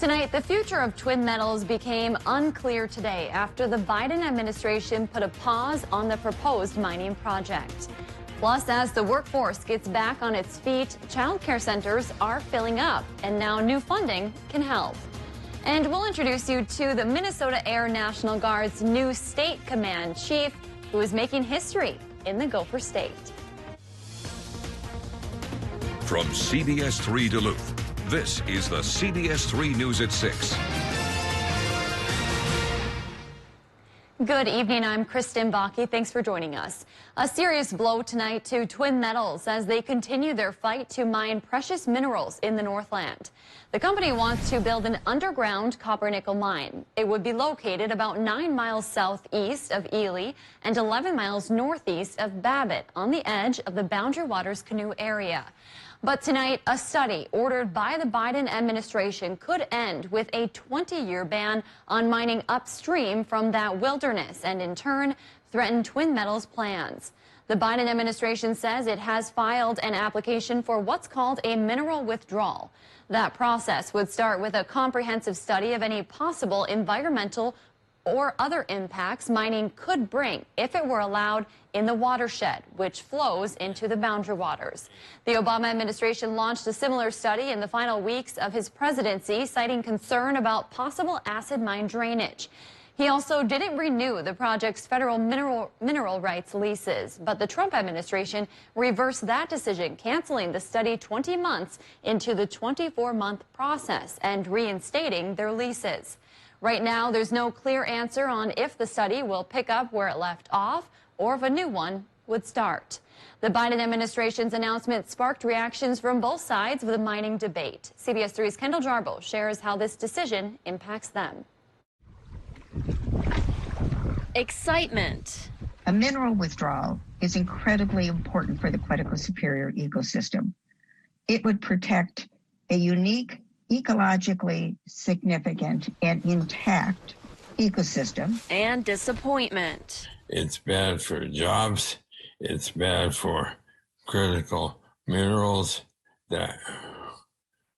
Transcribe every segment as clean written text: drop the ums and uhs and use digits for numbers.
Tonight, the future of twin metals became unclear today after the Biden administration put a pause on the proposed mining project. Plus, as the workforce gets back on its feet, child care centers are filling up, and now new funding can help. And we'll introduce you to the Minnesota Air National Guard's new state command chief, who is making history in the Gopher State. From CBS 3 Duluth, this is the CBS 3 News at 6. Good evening, I'm Kristen Bakke. Thanks for joining us. A serious blow tonight to Twin Metals as they continue their fight to mine precious minerals in the Northland. The company wants to build an underground copper-nickel mine. It would be located about 9 miles southeast of Ely and 11 miles northeast of Babbitt on the edge of the Boundary Waters Canoe area. But tonight, a study ordered by the Biden administration could end with a 20-year ban on mining upstream from that wilderness and, in turn, threaten Twin Metals' plans. The Biden administration says it has filed an application for what's called a mineral withdrawal. That process would start with a comprehensive study of any possible environmental or other impacts mining could bring if it were allowed in the watershed, which flows into the Boundary Waters. The Obama administration launched a similar study in the final weeks of his presidency, citing concern about possible acid mine drainage. He also didn't renew the project's federal mineral rights leases, but the Trump administration reversed that decision, canceling the study 20 months into the 24-month process and reinstating their leases. Right now, there's no clear answer on if the study will pick up where it left off or if a new one would start. The Biden administration's announcement sparked reactions from both sides of the mining debate. CBS 3's Kendall Jarbo shares how this decision impacts them. Excitement. A mineral withdrawal is incredibly important for the Quetico Superior ecosystem. It would protect a unique, ecologically significant and intact ecosystem. And disappointment. It's bad for jobs. It's bad for critical minerals that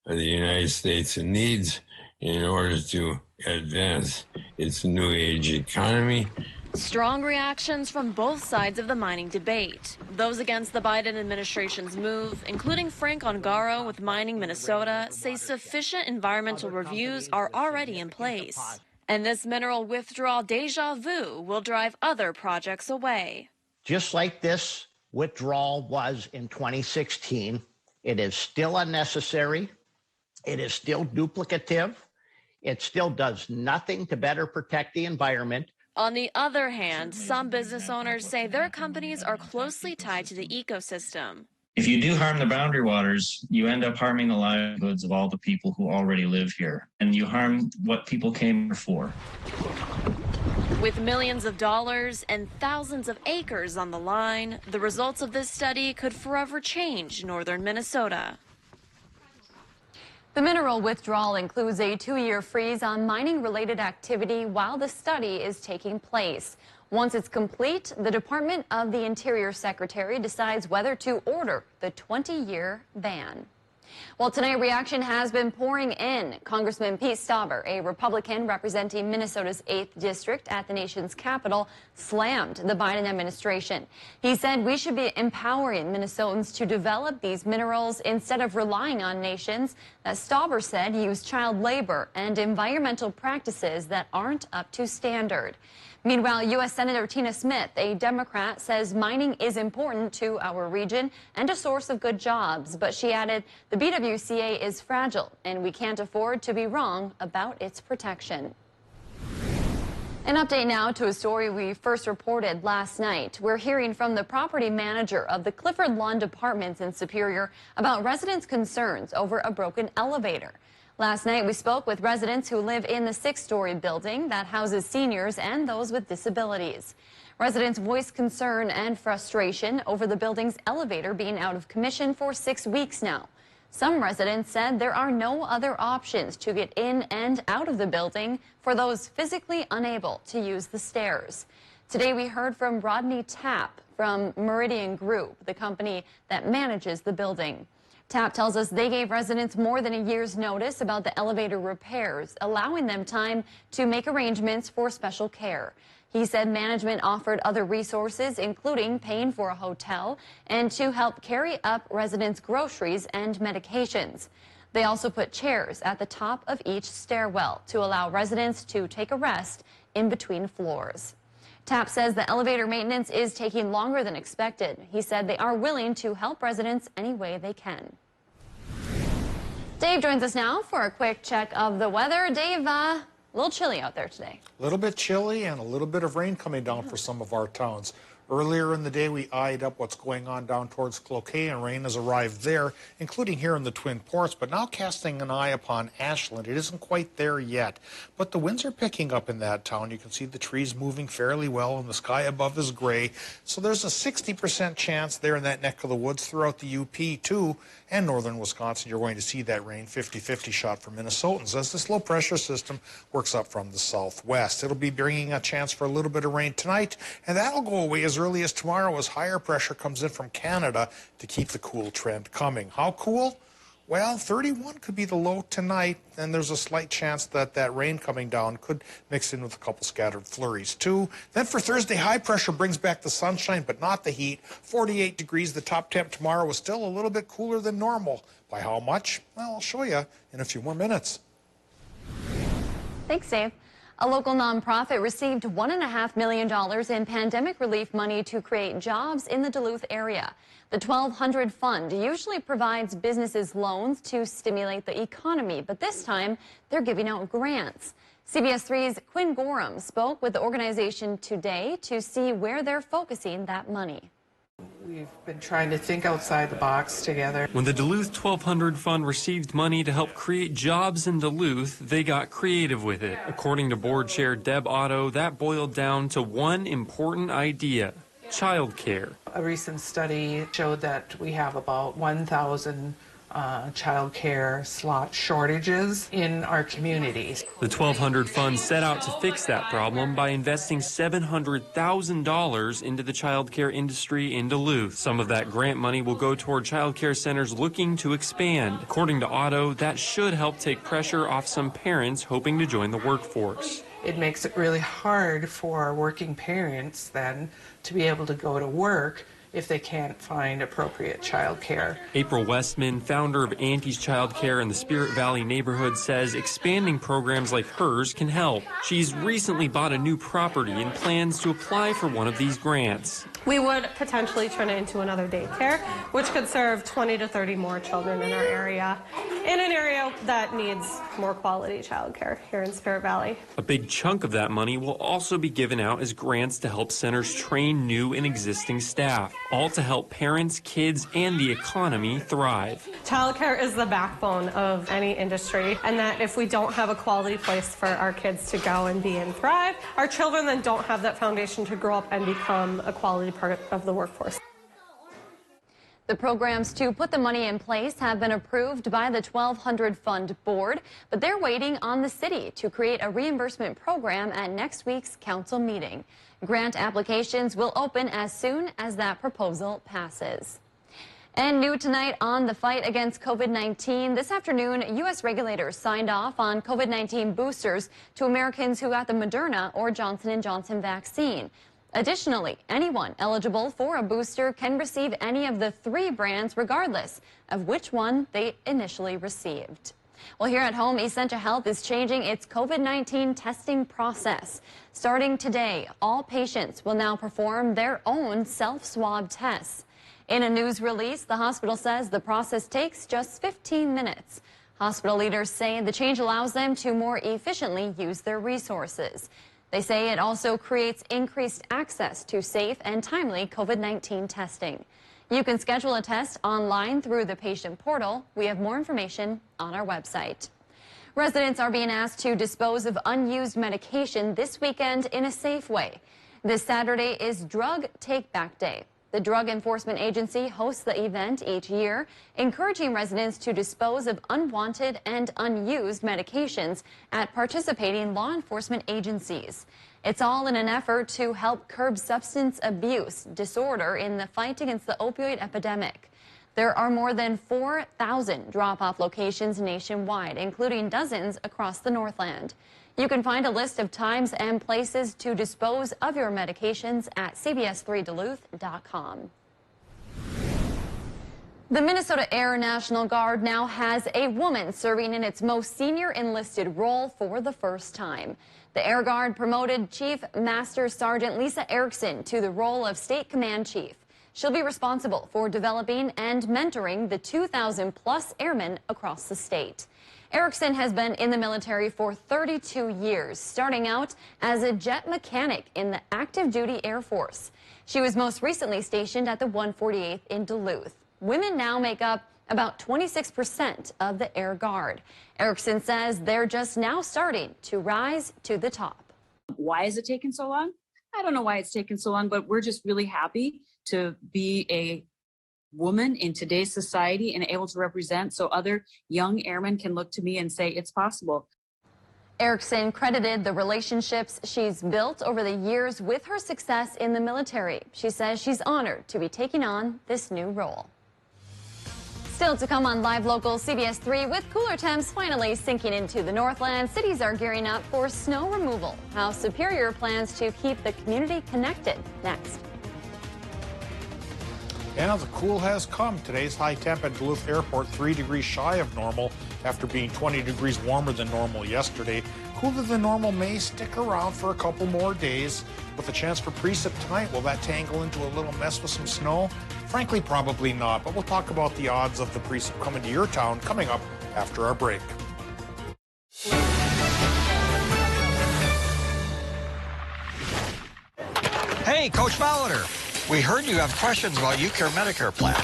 the United States needs in order to advance its new age economy. Strong reactions from both sides of the mining debate. Those against the Biden administration's move, including Frank Ongaro with Mining Minnesota, say sufficient environmental reviews are already in place. And this mineral withdrawal deja vu will drive other projects away. Just like this withdrawal was in 2016, it is still unnecessary. It is still duplicative. It still does nothing to better protect the environment. On the other hand, some business owners say their companies are closely tied to the ecosystem. If you do harm the boundary waters, you end up harming the livelihoods of all the people who already live here, and you harm what people came here for. With millions of dollars and thousands of acres on the line, the results of this study could forever change northern Minnesota. The mineral withdrawal includes a 2-year freeze on mining-related activity while the study is taking place. Once it's complete, the Department of the Interior Secretary decides whether to order the 20-year ban. Well, tonight, reaction has been pouring in. Congressman Pete Stauber, a Republican representing Minnesota's 8th District at the nation's capital, slammed the Biden administration. He said we should be empowering Minnesotans to develop these minerals instead of relying on nations that Stauber said use child labor and environmental practices that aren't up to standard. Meanwhile, U.S. Senator Tina Smith, a Democrat, says mining is important to our region and a source of good jobs. But she added the BWCA is fragile and we can't afford to be wrong about its protection. An update now to a story we first reported last night. We're hearing from the property manager of the Clifford Lund Apartments in Superior about residents' concerns over a broken elevator. Last night, we spoke with residents who live in the 6-story building that houses seniors and those with disabilities. Residents voiced concern and frustration over the building's elevator being out of commission for 6 weeks now. Some residents said there are no other options to get in and out of the building for those physically unable to use the stairs. Today, we heard from Rodney Tapp from Meridian Group, the company that manages the building. TAP tells us they gave residents more than a year's notice about the elevator repairs, allowing them time to make arrangements for special care. He said management offered other resources, including paying for a hotel and to help carry up residents' groceries and medications. They also put chairs at the top of each stairwell to allow residents to take a rest in between floors. TAP says the elevator maintenance is taking longer than expected. He said they are willing to help residents any way they can. Dave joins us now for a quick check of the weather. Dave, a little chilly out there today. A little bit chilly and a little bit of rain coming down for some of our towns. Earlier in the day, we eyed up what's going on down towards Cloquet, and rain has arrived there, including here in the Twin Ports, but now casting an eye upon Ashland. It isn't quite there yet, but the winds are picking up in that town. You can see the trees moving fairly well, and the sky above is gray, so there's a 60% chance there in that neck of the woods throughout the UP, too, and northern Wisconsin. You're going to see that rain 50-50 shot for Minnesotans as this low-pressure system works up from the southwest. It'll be bringing a chance for a little bit of rain tonight, and that'll go away as early as tomorrow as higher pressure comes in from Canada to keep the cool trend coming. How cool? Well, 31 could be the low tonight, and there's a slight chance that that rain coming down could mix in with a couple scattered flurries, too. Then for Thursday, high pressure brings back the sunshine, but not the heat. 48 degrees. The top temp tomorrow is still a little bit cooler than normal. By how much? Well, I'll show you in a few more minutes. Thanks, Dave. A local nonprofit received $1.5 million in pandemic relief money to create jobs in the Duluth area. The 1200 Fund usually provides businesses loans to stimulate the economy, but this time they're giving out grants. CBS 3's Quinn Gorham spoke with the organization today to see where they're focusing that money. We've been trying to think outside the box together. When the Duluth 1200 Fund received money to help create jobs in Duluth, they got creative with it. According to board chair Deb Otto, that boiled down to one important idea: childcare. A recent study showed that we have about 1,000 child care slot shortages in our communities. The 1200 Fund set out to fix that problem by investing $700,000 into the child care industry in Duluth. Some of that grant money will go toward child care centers looking to expand. According to Otto, that should help take pressure off some parents hoping to join the workforce. It makes it really hard for working parents then to be able to go to work if they can't find appropriate child care. April Westman, founder of Auntie's Child Care in the Spirit Valley neighborhood, says expanding programs like hers can help. She's recently bought a new property and plans to apply for one of these grants. We would potentially turn it into another daycare, which could serve 20 to 30 more children in our area, in an area that needs more quality childcare here in Spirit Valley. A big chunk of that money will also be given out as grants to help centers train new and existing staff, all to help parents, kids, and the economy thrive. Childcare is the backbone of any industry, and that if we don't have a quality place for our kids to go and be and thrive, our children then don't have that foundation to grow up and become a quality part of the workforce. The programs to put the money in place have been approved by the 1200 Fund Board, but they're waiting on the city to create a reimbursement program at next week's council meeting. Grant applications will open as soon as that proposal passes. And new tonight on the fight against COVID-19, this afternoon, U.S. regulators signed off on COVID-19 boosters to Americans who got the Moderna or Johnson & Johnson vaccine. Additionally, anyone eligible for a booster can receive any of the 3 brands regardless of which one they initially received. Well, here at home, Essentia Health is changing its COVID-19 testing process. Starting today, all patients will now perform their own self-swab tests. In a news release, the hospital says the process takes just 15 minutes. Hospital leaders say the change allows them to more efficiently use their resources. They say it also creates increased access to safe and timely COVID-19 testing. You can schedule a test online through the patient portal. We have more information on our website. Residents are being asked to dispose of unused medication this weekend in a safe way. This Saturday is Drug Take Back Day. The Drug Enforcement Agency hosts the event each year, encouraging residents to dispose of unwanted and unused medications at participating law enforcement agencies. It's all in an effort to help curb substance abuse disorder in the fight against the opioid epidemic. There are more than 4,000 drop-off locations nationwide, including dozens across the Northland. You can find a list of times and places to dispose of your medications at cbs3duluth.com. The Minnesota Air National Guard now has a woman serving in its most senior enlisted role for the first time. The Air Guard promoted Chief Master Sergeant Lisa Erickson to the role of State Command Chief. She'll be responsible for developing and mentoring the 2,000-plus airmen across the state. Erickson has been in the military for 32 years, starting out as a jet mechanic in the active duty Air Force. She was most recently stationed at the 148th in Duluth. Women now make up about 26% of the Air Guard. Erickson says they're just now starting to rise to the top. Why has it taken so long? I don't know why it's taken so long, but we're just really happy to be a woman in today's society and able to represent so other young airmen can look to me and say it's possible. Erickson credited the relationships she's built over the years with her success in the military. She says she's honored to be taking on this new role. Still to come on Live Local CBS 3, with cooler temps finally sinking into the Northland, cities are gearing up for snow removal. How Superior plans to keep the community connected. Next. And as the cool has come, today's high temp at Duluth Airport 3 degrees shy of normal after being 20 degrees warmer than normal yesterday. Cooler than normal may stick around for a couple more days with a chance for precip tonight. Will that tangle into a little mess with some snow? Frankly, probably not, but we'll talk about the odds of the precip coming to your town coming up after our break. Hey, Coach Molitor. We heard you have questions about UCare Medicare plans.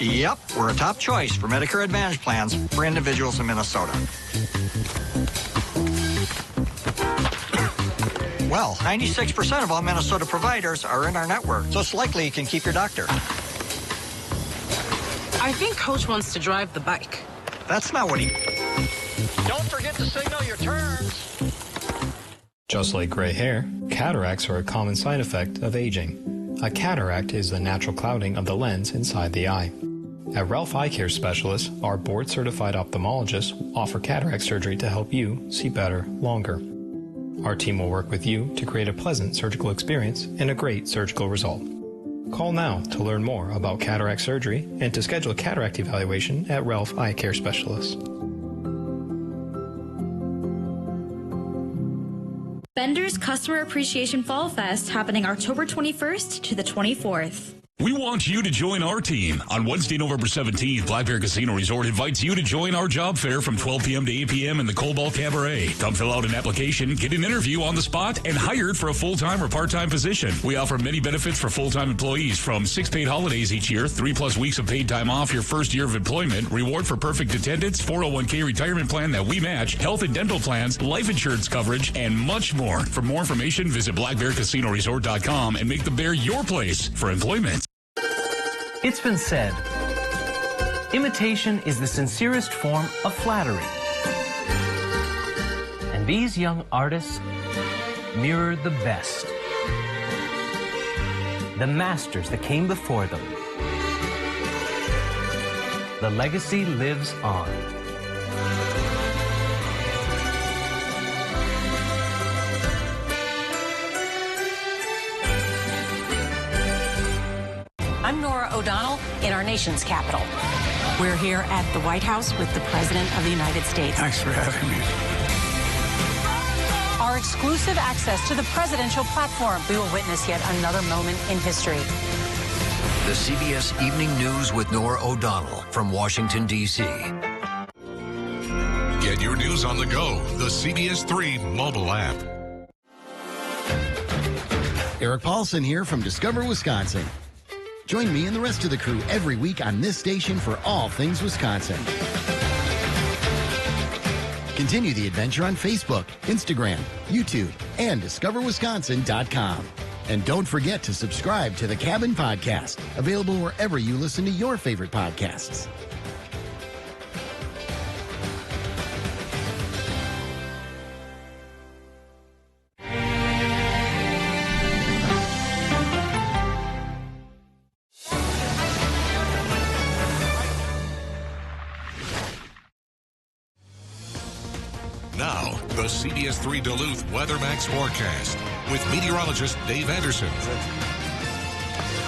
Yep, we're a top choice for Medicare Advantage plans for individuals in Minnesota. Well, 96% of all Minnesota providers are in our network, so it's likely you can keep your doctor. I think Coach wants to drive the bike. That's not what he... Don't forget to signal your turns. Just like gray hair, cataracts are a common side effect of aging. A cataract is the natural clouding of the lens inside the eye. At Ralph Eye Care Specialists, our board-certified ophthalmologists offer cataract surgery to help you see better longer. Our team will work with you to create a pleasant surgical experience and a great surgical result. Call now to learn more about cataract surgery and to schedule a cataract evaluation at Ralph Eye Care Specialists. Bender's Customer Appreciation Fall Fest happening October 21st to the 24th. We want you to join our team. On Wednesday, November 17th, Black Bear Casino Resort invites you to join our job fair from 12 p.m. to 8 p.m. in the Cobalt Cabaret. Come fill out an application, get an interview on the spot, and hired for a full-time or part-time position. We offer many benefits for full-time employees, from 6 paid holidays each year, 3+ weeks of paid time off your first year of employment, reward for perfect attendance, 401k retirement plan that we match, health and dental plans, life insurance coverage, and much more. For more information, visit blackbearcasinoresort.com and make the Bear your place for employment. It's been said, imitation is the sincerest form of flattery. And these young artists mirror the best, the masters that came before them. The legacy lives on. I'm Nora O'Donnell in our nation's capital. We're here at the White House with the President of the United States. Thanks for having me. Our exclusive access to the presidential platform. We will witness yet another moment in history. The CBS Evening News with Nora O'Donnell from Washington, D.C. Get your news on the go. The CBS 3 mobile app. Eric Paulson here from Discover Wisconsin. Join me and the rest of the crew every week on this station for all things Wisconsin. Continue the adventure on Facebook, Instagram, YouTube, and discoverwisconsin.com. And don't forget to subscribe to the Cabin Podcast, available wherever you listen to your favorite podcasts. Now, the CBS 3 Duluth WeatherMax forecast with meteorologist Dave Anderson.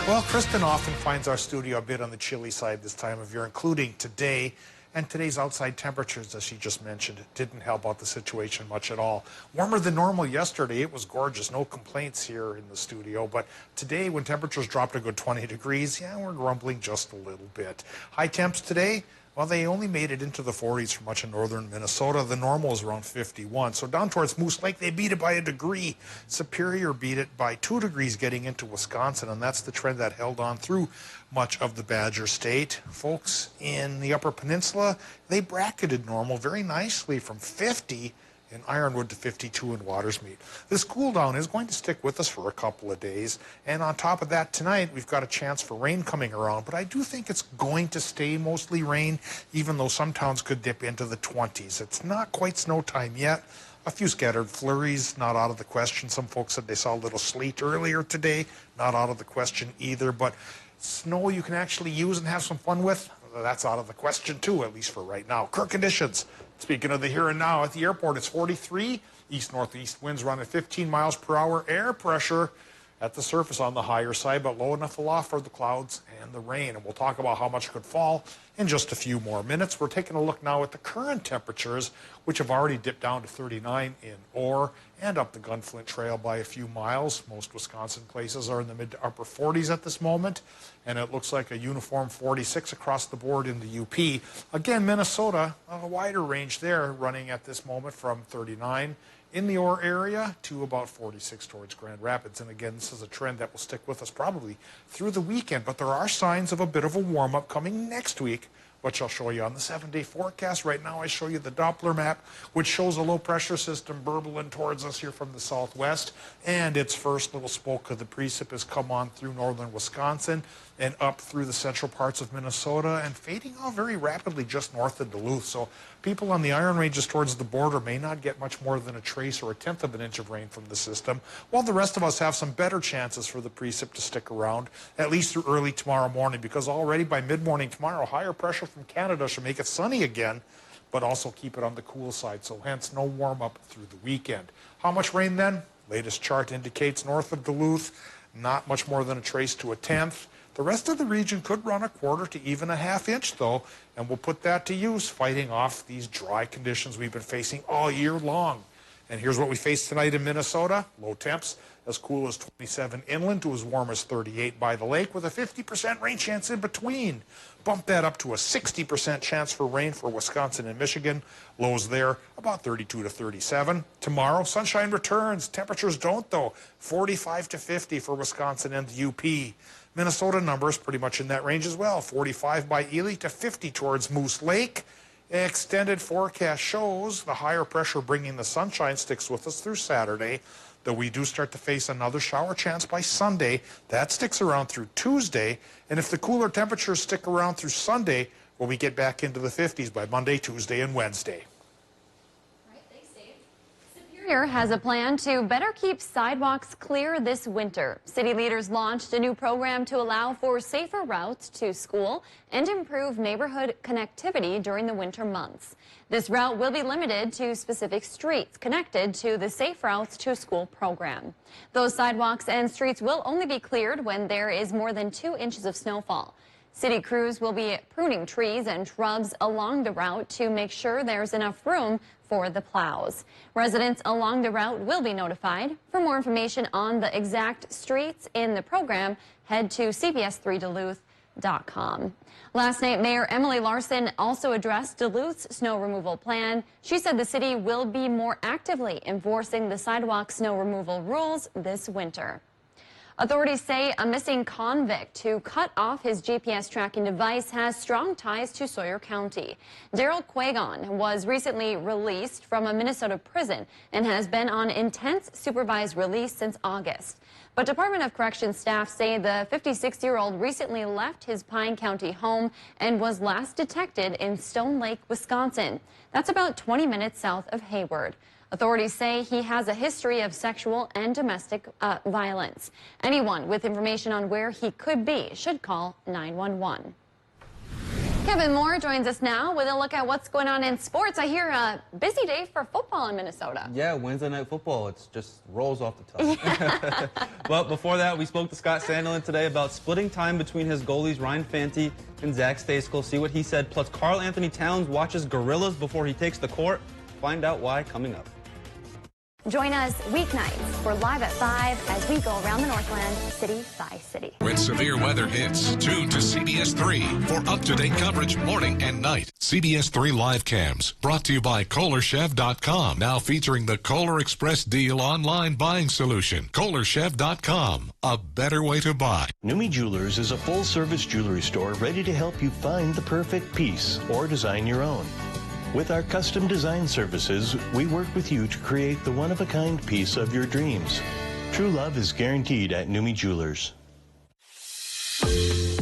Well, Kristen often finds our studio a bit on the chilly side this time of year, including today. And today's outside temperatures, as she just mentioned, didn't help out the situation much at all. Warmer than normal yesterday. It was gorgeous. No complaints here in the studio. But today, when temperatures dropped a good 20 degrees, yeah, we're grumbling just a little bit. High temps today, well, they only made it into the 40s for much of northern Minnesota. The normal is around 51. So down towards Moose Lake, they beat it by a degree. Superior beat it by 2 degrees getting into Wisconsin, and that's the trend that held on through much of the Badger State. Folks in the Upper Peninsula, they bracketed normal very nicely from 50 in Ironwood to 52 in Watersmeet. This cool down is going to stick with us for a couple of days. And on top of that, tonight, we've got a chance for rain coming around. But I do think it's going to stay mostly rain, even though some towns could dip into the 20s. It's not quite snow time yet. A few scattered flurries, not out of the question. Some folks said they saw a little sleet earlier today. Not out of the question either. But snow you can actually use and have some fun with, that's out of the question too, at least for right now. Current conditions. Speaking of the here and now, at the airport, it's 43. East-northeast winds running 15 miles per hour. Air pressure at the surface on the higher side, but low enough aloft for the clouds and the rain. And we'll talk about how much could fall in just a few more minutes. We're taking a look now at the current temperatures, which have already dipped down to 39 in Orr and up the Gunflint Trail by a few miles. Most Wisconsin places are in the mid to upper 40s at this moment, and it looks like a uniform 46 across the board in the UP. Again, Minnesota, a wider range there, running at this moment from 39 in the Orr area to about 46 towards Grand Rapids. And again, this is a trend that will stick with us probably through the weekend, but there are signs of a bit of a warm-up coming next week, which I'll show you on the 7-day forecast. Right now I show you the Doppler map, which shows a low-pressure system burbling towards us here from the southwest, and its first little spoke of the precip has come on through northern Wisconsin and up through the central parts of Minnesota and fading off very rapidly just north of Duluth. So people on the Iron Ranges towards the border may not get much more than a trace or a tenth of an inch of rain from the system, while the rest of us have some better chances for the precip to stick around, at least through early tomorrow morning, because already by mid-morning tomorrow, higher pressure from Canada should make it sunny again, but also keep it on the cool side, so hence no warm-up through the weekend. How much rain then? Latest chart indicates north of Duluth, not much more than a trace to a tenth. The rest of the region could run a quarter to even a half inch, though, and we'll put that to use fighting off these dry conditions we've been facing all year long. And here's what we face tonight in Minnesota. Low temps as cool as 27 inland to as warm as 38 by the lake, with a 50% rain chance in between. Bump that up to a 60% chance for rain for Wisconsin and Michigan. Lows there about 32 to 37. Tomorrow, sunshine returns. Temperatures don't, though. 45 to 50 for Wisconsin and the UP. Minnesota numbers pretty much in that range as well. 45 by Ely to 50 towards Moose Lake. Extended forecast shows the higher pressure bringing the sunshine sticks with us through Saturday, though we do start to face another shower chance by Sunday. That sticks around through Tuesday, and if the cooler temperatures stick around through Sunday, well, we get back into the 50s by Monday, Tuesday, and Wednesday. Superior has a plan to better keep sidewalks clear this winter. City leaders launched a new program to allow for safer routes to school and improve neighborhood connectivity during the winter months. This route will be limited to specific streets connected to the Safe Routes to School program. Those sidewalks and streets will only be cleared when there is more than 2 inches of snowfall. City crews will be pruning trees and shrubs along the route to make sure there's enough room for the plows. Residents along the route will be notified. For more information on the exact streets in the program, head to cbs3duluth.com. Last night, Mayor Emily Larson also addressed Duluth's snow removal plan. She said the city will be more actively enforcing the sidewalk snow removal rules this winter. Authorities say a missing convict who cut off his GPS tracking device has strong ties to Sawyer County. Daryl Quagon was recently released from a Minnesota prison and has been on intense supervised release since August. But Department of Corrections staff say the 56-year-old recently left his Pine County home and was last detected in Stone Lake, Wisconsin. That's about 20 minutes south of Hayward. Authorities say he has a history of sexual and domestic violence. Anyone with information on where he could be should call 911. Kevin Moore joins us now with a look at what's going on in sports. I hear a busy day for football in Minnesota. Yeah, Wednesday night football. It just rolls off the tongue. Yeah. But before that, we spoke to Scott Sandelin today about splitting time between his goalies Ryan Fanti and Zach Stejskal. See what he said. Plus, Karl Anthony Towns watches gorillas before he takes the court. Find out why coming up. Join us weeknights. We're live at 5 as we go around the Northland, city by city. When severe weather hits, tune to CBS 3 for up-to-date coverage morning and night. CBS 3 live cams, brought to you by KohlerChef.com, now featuring the Kohler Express Deal online buying solution. KohlerChef.com, a better way to buy. Numi Jewelers is a full-service jewelry store ready to help you find the perfect piece or design your own. With our custom design services, we work with you to create the one-of-a-kind piece of your dreams. True love is guaranteed at Numi Jewelers.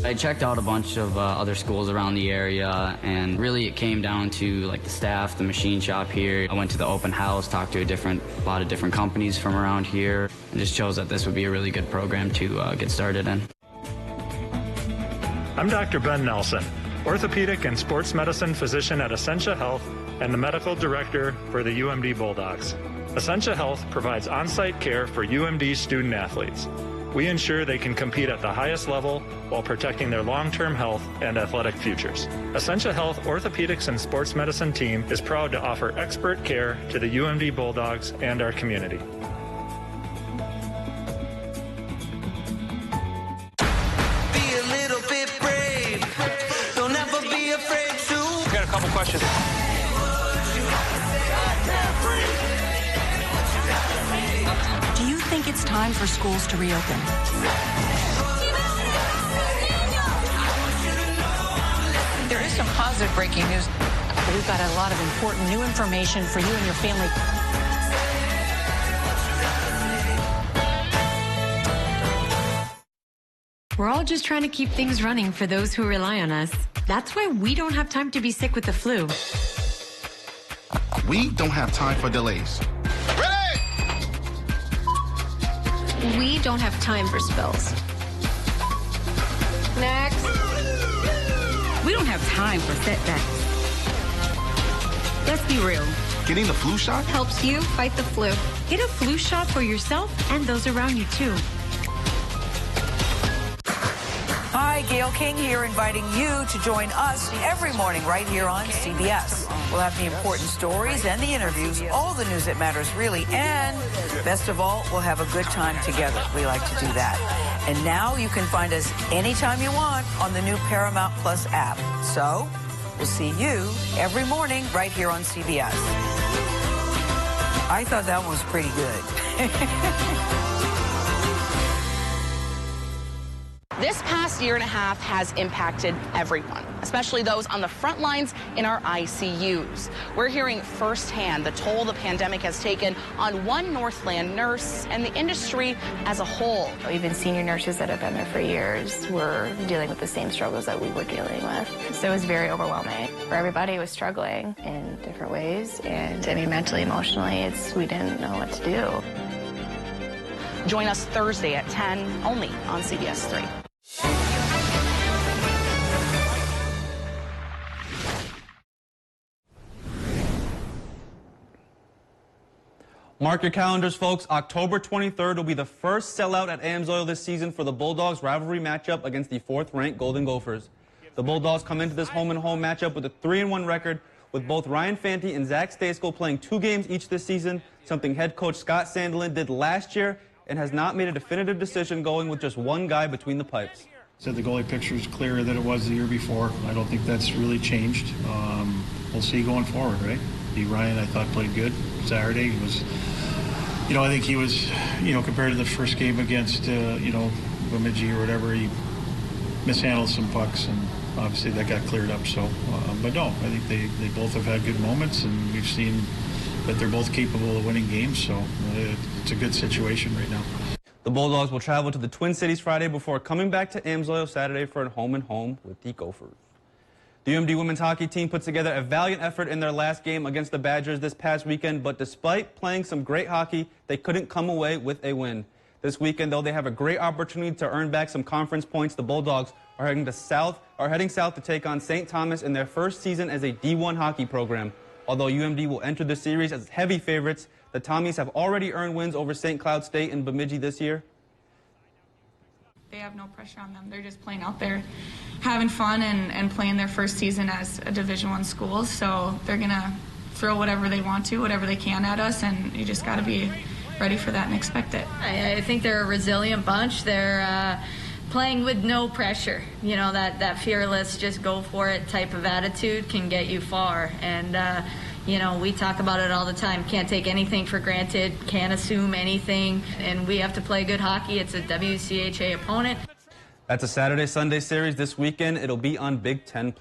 I checked out a bunch of other schools around the area, and really it came down to like the staff, the machine shop here. I went to the open house, talked to a lot of different companies from around here, and just chose that this would be a really good program to get started in. I'm Dr. Ben Nelson, orthopedic and sports medicine physician at Essentia Health and the medical director for the UMD Bulldogs. Essentia Health provides on-site care for UMD student athletes. We ensure they can compete at the highest level while protecting their long-term health and athletic futures. Essentia Health Orthopedics and Sports Medicine team is proud to offer expert care to the UMD Bulldogs and our community. Couple questions. Do you think it's time for schools to reopen? There is some positive breaking news. We've got a lot of important new information for you and your family. We're all just trying to keep things running for those who rely on us. That's why we don't have time to be sick with the flu. We don't have time for delays. Ready! We don't have time for spills. Next. We don't have time for setbacks. Let's be real. Getting the flu shot helps you fight the flu. Get a flu shot for yourself and those around you, too. Hi, Gail King here, inviting you to join us every morning right here on CBS. We'll have the important stories and the interviews, all the news that matters really, and best of all, we'll have a good time together. We like to do that. And now you can find us anytime you want on the new Paramount Plus app. So we'll see you every morning right here on CBS. I thought that one was pretty good. This past year and a half has impacted everyone, especially those on the front lines in our ICUs. We're hearing firsthand the toll the pandemic has taken on one Northland nurse and the industry as a whole. Even senior nurses that have been there for years were dealing with the same struggles that we were dealing with. So it was very overwhelming. For everybody was struggling in different ways, and I mean, mentally, emotionally, we didn't know what to do. Join us Thursday at 10, only on CBS 3. Mark your calendars, folks. October 23rd will be the first sellout at Amsoil this season for the Bulldogs rivalry matchup against the 4th-ranked Golden Gophers. The Bulldogs come into this home-and-home matchup with a 3-1 record, with both Ryan Fanti and Zach Stejskal playing 2 games each this season, something head coach Scott Sandelin did last year and has not made a definitive decision, going with just one guy between the pipes. Said the goalie picture is clearer than it was the year before. I don't think that's really changed. We'll see going forward, right? Ryan, I thought, played good Saturday. He was, I think he was, compared to the first game against, Bemidji or whatever, he mishandled some pucks, and obviously that got cleared up. So, but no, I think they both have had good moments, and we've seen that they're both capable of winning games. So it's a good situation right now. The Bulldogs will travel to the Twin Cities Friday before coming back to Amsoil Saturday for a home-and-home with the Gophers. The UMD women's hockey team put together a valiant effort in their last game against the Badgers this past weekend, but despite playing some great hockey, they couldn't come away with a win. This weekend, though, they have a great opportunity to earn back some conference points. The Bulldogs are heading south to take on St. Thomas in their first season as a D1 hockey program. Although UMD will enter the series as heavy favorites, the Tommies have already earned wins over St. Cloud State and Bemidji this year. They have no pressure on them. They're just playing out there, having fun and playing their first season as a Division I school. So they're going to throw whatever they want to, whatever they can at us, and you just got to be ready for that and expect it. I think they're a resilient bunch. They're playing with no pressure. You know, that fearless, just go for it type of attitude can get you far. And, you know, we talk about it all the time. Can't take anything for granted, can't assume anything, and we have to play good hockey. It's a WCHA opponent. That's a Saturday-Sunday series. This weekend, it'll be on Big Ten+.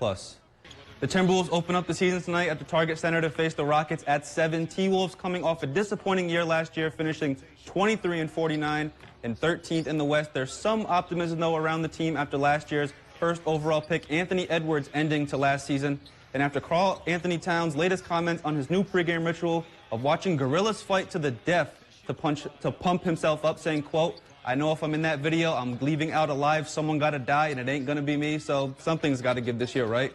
The Timberwolves open up the season tonight at the Target Center to face the Rockets at 7. T-Wolves coming off a disappointing year last year, finishing 23-49 and 13th in the West. There's some optimism, though, around the team after last year's first overall pick, Anthony Edwards, ending to last season. And after Karl Anthony Towns' latest comments on his new pregame ritual of watching gorillas fight to the death to pump himself up, saying, quote, "I know if I'm in that video, I'm leaving out alive. Someone got to die, and it ain't going to be me. So something's got to give this year, right?"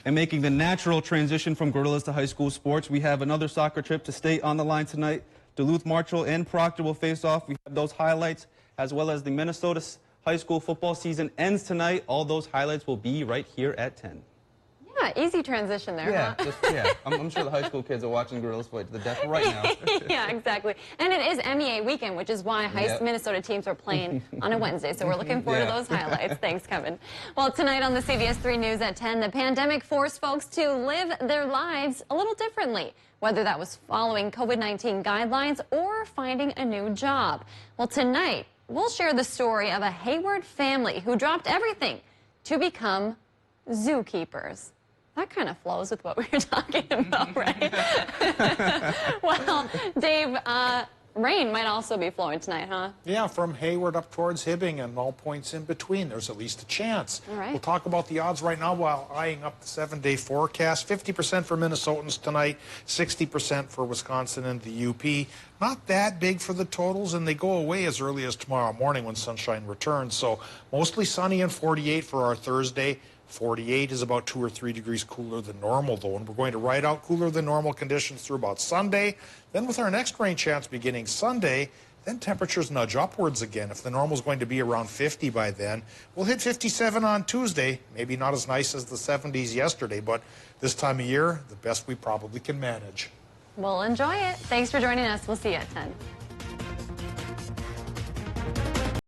And making the natural transition from gorillas to high school sports, we have another soccer trip to state on the line tonight. Duluth, Marshall, and Proctor will face off. We have those highlights, as well as the Minnesota high school football season ends tonight. All those highlights will be right here at 10. Yeah, easy transition there, huh? I'm sure the high school kids are watching gorillas fight to the death right now. Yeah, exactly. And it is MEA weekend, which is why Minnesota teams are playing on a Wednesday. So we're looking forward to those highlights. Thanks, Kevin. Well, tonight on the CBS 3 News at 10, the pandemic forced folks to live their lives a little differently, whether that was following COVID-19 guidelines or finding a new job. Well, tonight, we'll share the story of a Hayward family who dropped everything to become zookeepers. That kind of flows with what we were talking about, right? Well, Dave, rain might also be flowing tonight, huh? Yeah, from Hayward up towards Hibbing and all points in between. There's at least a chance. All right. We'll talk about the odds right now while eyeing up the 7-day forecast. 50% for Minnesotans tonight, 60% for Wisconsin and the UP. Not that big for the totals, and they go away as early as tomorrow morning when sunshine returns. So mostly sunny and 48 for our Thursday. 48 is about 2 or 3 degrees cooler than normal, though, and we're going to ride out cooler than normal conditions through about Sunday. Then with our next rain chance beginning Sunday, then temperatures nudge upwards again. If the normal is going to be around 50 by then, we'll hit 57 on Tuesday. Maybe not as nice as the 70s yesterday, but this time of year, the best we probably can manage. We'll enjoy it. Thanks for joining us. We'll see you at 10.